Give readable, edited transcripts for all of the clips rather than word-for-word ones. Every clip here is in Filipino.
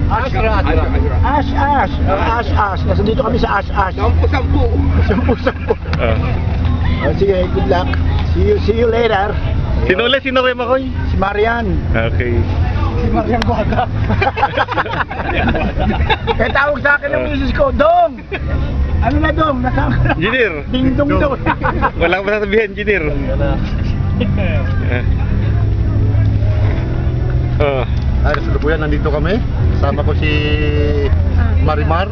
Ashrat. Ash. Nasa dito kami sa Ash. Sampu. Sampu. Ah. Sige, good luck. See you later. Sino ulit? Sino kayo, Makoy? Si Marian. Okay. Si Marian Guada. Kaya tawag sa akin ng misis ko, Dong! Ano na, Dong? Nasaan ka na? Engineer. Ding dong daw. Wala ko sasabihin, engineer. Oh. Ay, sa Lubuyan, nandito kami. Kasama ko si Marimar.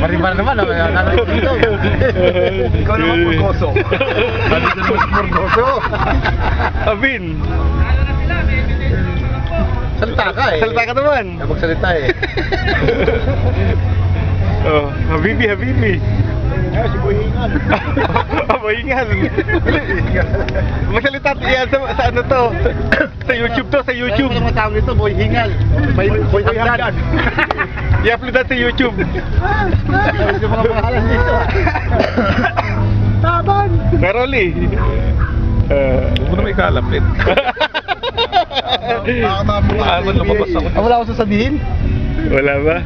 Marimar naman, akala ko dito. Ikaw naman pagkoso. Nandito naman si Mordoso. Abin. Salita ka eh. Salita ka naman. Kaya magsalita eh. Oh, Habibi. Si Buhingan. Mahingan. Magsalita yan sa ano to? Sa YouTube to, sa YouTube. Ano tawag nito? Boy Hingal. Boy Hagdan. I-upload natin sa YouTube. Yung mga pangalan dito. Taban! Karoli. Huwag mo na may kalapit. Ano lumabas ako? Wala akong sasabihin. Wala ba?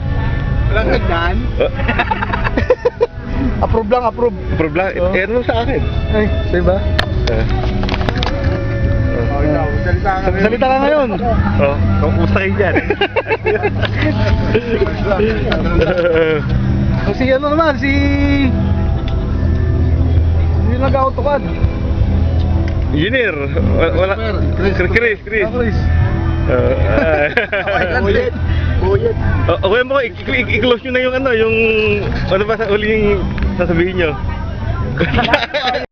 Walang hagdan. Approve lang, approve. Problem. Eh, ano sa akin? Ay, diba? Salita ka ngayon. Oh, kumusta kayo dyan? Si ano naman, si nag-autocad. Engineer. Wala. Chris. Chris. Buyet. Okay mo, i-close nyo na yung ano ba sa uling sasabihin nyo?